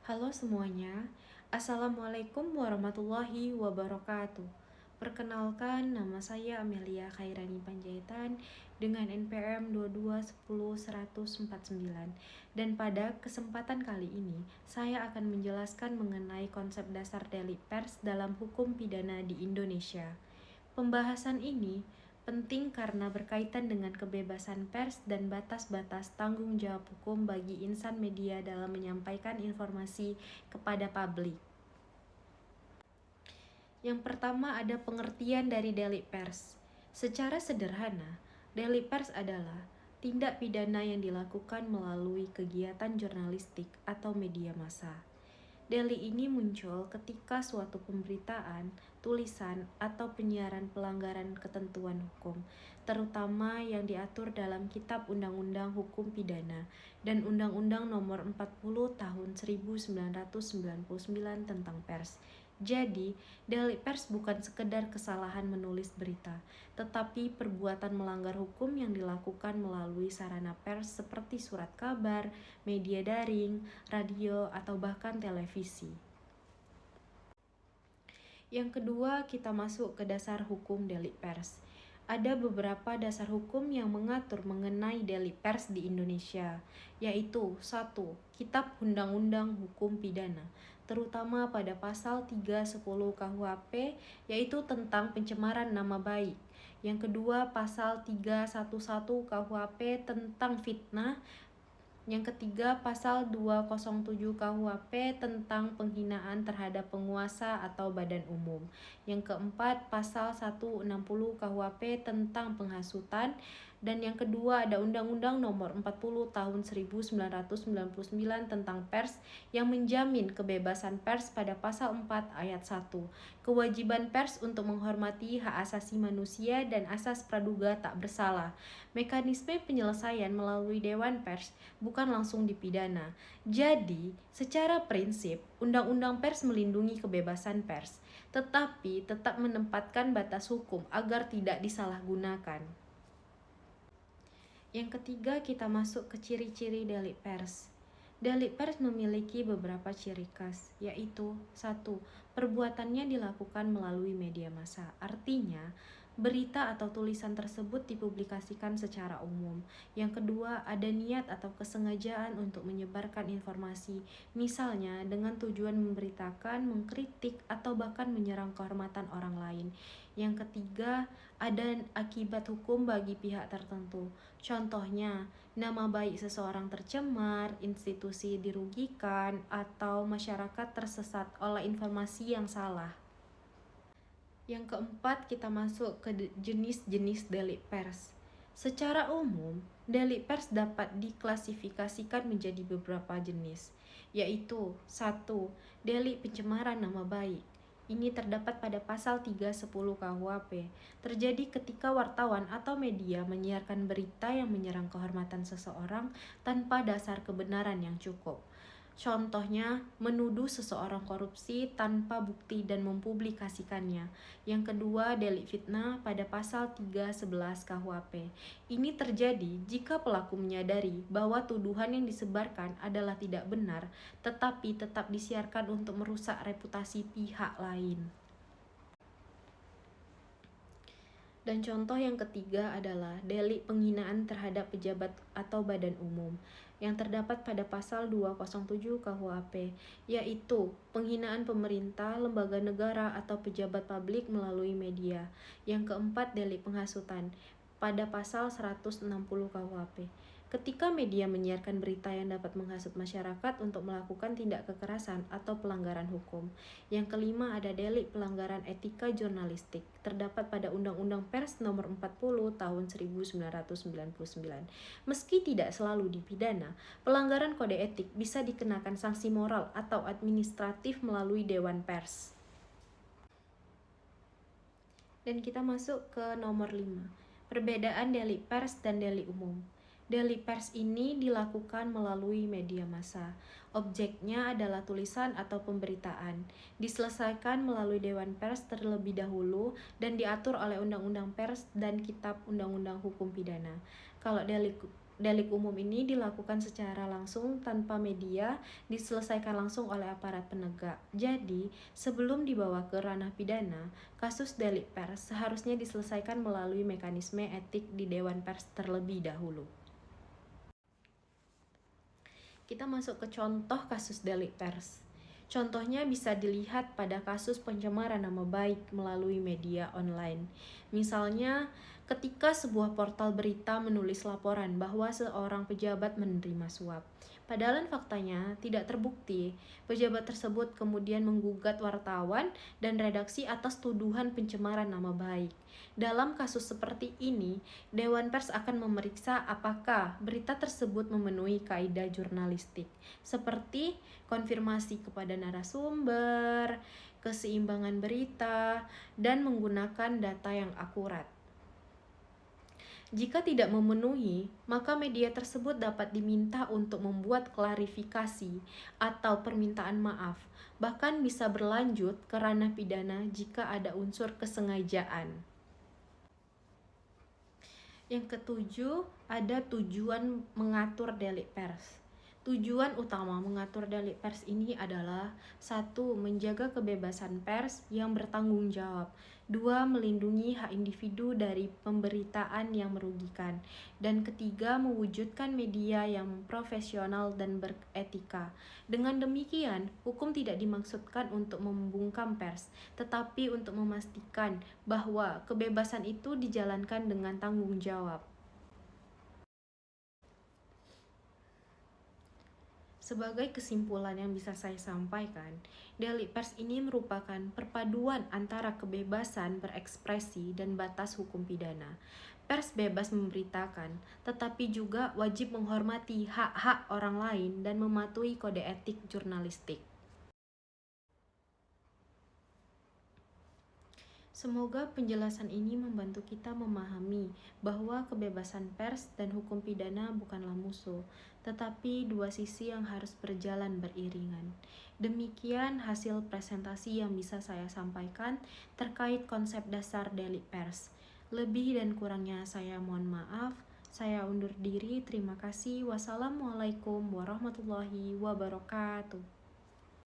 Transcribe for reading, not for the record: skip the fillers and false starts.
Halo semuanya, Assalamualaikum warahmatullahi wabarakatuh. Perkenalkan, nama saya Amelia Khairani Panjaitan dengan NPM 2210149. Dan pada kesempatan kali ini, saya akan menjelaskan mengenai konsep dasar delik pers dalam hukum pidana di Indonesia. Pembahasan ini penting karena berkaitan dengan kebebasan pers dan batas-batas tanggung jawab hukum bagi insan media dalam menyampaikan informasi kepada publik. Yang pertama ada pengertian dari delik pers. Secara sederhana, delik pers adalah tindak pidana yang dilakukan melalui kegiatan jurnalistik atau media massa. Delik ini muncul ketika suatu pemberitaan, tulisan, atau penyiaran pelanggaran ketentuan hukum, terutama yang diatur dalam Kitab Undang-Undang Hukum Pidana dan Undang-Undang Nomor 40 Tahun 1999 tentang Pers. Jadi, delik pers bukan sekedar kesalahan menulis berita, tetapi perbuatan melanggar hukum yang dilakukan melalui sarana pers seperti surat kabar, media daring, radio, atau bahkan televisi. Yang kedua, kita masuk ke dasar hukum delik pers. Ada beberapa dasar hukum yang mengatur mengenai delik pers di Indonesia, yaitu 1. Kitab Undang-Undang Hukum Pidana, terutama pada pasal 310 KUHP, yaitu tentang pencemaran nama baik. Yang kedua, pasal 311 KUHP tentang fitnah. Yang ketiga, pasal 207 KUHP tentang penghinaan terhadap penguasa atau badan umum. Yang keempat, pasal 160 KUHP tentang penghasutan. Dan yang kedua ada Undang-Undang Nomor 40 Tahun 1999 tentang pers yang menjamin kebebasan pers pada pasal 4 ayat 1. Kewajiban pers untuk menghormati hak asasi manusia dan asas praduga tak bersalah. Mekanisme penyelesaian melalui Dewan Pers bukan langsung dipidana. Jadi, secara prinsip, Undang-Undang Pers melindungi kebebasan pers, tetapi tetap menempatkan batas hukum agar tidak disalahgunakan. Yang ketiga, kita masuk ke ciri-ciri delik pers. Delik pers memiliki beberapa ciri khas, yaitu 1. Perbuatannya dilakukan melalui media massa. Artinya, berita atau tulisan tersebut dipublikasikan secara umum. Yang kedua, ada niat atau kesengajaan untuk menyebarkan informasi, misalnya dengan tujuan memberitakan, mengkritik, atau bahkan menyerang kehormatan orang lain. Yang ketiga, ada akibat hukum bagi pihak tertentu. Contohnya, nama baik seseorang tercemar, institusi dirugikan, atau masyarakat tersesat oleh informasi yang salah. Yang keempat, kita masuk ke jenis-jenis delik pers. Secara umum, delik pers dapat diklasifikasikan menjadi beberapa jenis, yaitu 1. Delik pencemaran nama baik. Ini terdapat pada pasal 310 KUHP. Terjadi ketika wartawan atau media menyiarkan berita yang menyerang kehormatan seseorang tanpa dasar kebenaran yang cukup. Contohnya, menuduh seseorang korupsi tanpa bukti dan mempublikasikannya. Yang kedua, delik fitnah pada pasal 311 KUHP. Ini terjadi jika pelaku menyadari bahwa tuduhan yang disebarkan adalah tidak benar, tetapi tetap disiarkan untuk merusak reputasi pihak lain. Dan contoh yang ketiga adalah delik penghinaan terhadap pejabat atau badan umum yang terdapat pada pasal 207 KUHP, yaitu penghinaan pemerintah, lembaga negara, atau pejabat publik melalui media. Yang keempat, delik penghasutan pada pasal 160 KUHP. Ketika media menyiarkan berita yang dapat menghasut masyarakat untuk melakukan tindak kekerasan atau pelanggaran hukum. Yang kelima ada delik pelanggaran etika jurnalistik, terdapat pada Undang-Undang Pers Nomor 40 Tahun 1999. Meski tidak selalu dipidana, pelanggaran kode etik bisa dikenakan sanksi moral atau administratif melalui Dewan Pers. Dan kita masuk ke nomor 5, perbedaan delik pers dan delik umum. Delik pers ini dilakukan melalui media massa. Objeknya adalah tulisan atau pemberitaan. Diselesaikan melalui Dewan Pers terlebih dahulu dan diatur oleh Undang-Undang Pers dan Kitab Undang-Undang Hukum Pidana. Kalau delik delik umum ini dilakukan secara langsung tanpa media, diselesaikan langsung oleh aparat penegak. Jadi, sebelum dibawa ke ranah pidana, kasus delik pers seharusnya diselesaikan melalui mekanisme etik di Dewan Pers terlebih dahulu. Kita masuk ke contoh kasus delik pers. Contohnya bisa dilihat pada kasus pencemaran nama baik melalui media online. Misalnya, ketika sebuah portal berita menulis laporan bahwa seorang pejabat menerima suap. Padahal faktanya tidak terbukti. Pejabat tersebut kemudian menggugat wartawan dan redaksi atas tuduhan pencemaran nama baik. Dalam kasus seperti ini, Dewan Pers akan memeriksa apakah berita tersebut memenuhi kaidah jurnalistik, seperti konfirmasi kepada narasumber, keseimbangan berita, dan menggunakan data yang akurat. Jika tidak memenuhi, maka media tersebut dapat diminta untuk membuat klarifikasi atau permintaan maaf, bahkan bisa berlanjut ke ranah pidana jika ada unsur kesengajaan. Yang ketujuh, ada tujuan mengatur delik pers. Tujuan utama mengatur delik pers ini adalah 1. Menjaga kebebasan pers yang bertanggung jawab. 2. Melindungi hak individu dari pemberitaan yang merugikan. Dan ketiga, mewujudkan media yang profesional dan beretika. Dengan demikian, hukum tidak dimaksudkan untuk membungkam pers, tetapi untuk memastikan bahwa kebebasan itu dijalankan dengan tanggung jawab. Sebagai kesimpulan yang bisa saya sampaikan, delik pers ini merupakan perpaduan antara kebebasan berekspresi dan batas hukum pidana. Pers bebas memberitakan, tetapi juga wajib menghormati hak-hak orang lain dan mematuhi kode etik jurnalistik. Semoga penjelasan ini membantu kita memahami bahwa kebebasan pers dan hukum pidana bukanlah musuh, tetapi dua sisi yang harus berjalan beriringan. Demikian hasil presentasi yang bisa saya sampaikan terkait konsep dasar delik pers. Lebih dan kurangnya saya mohon maaf. Saya undur diri. Terima kasih. Wassalamualaikum warahmatullahi wabarakatuh.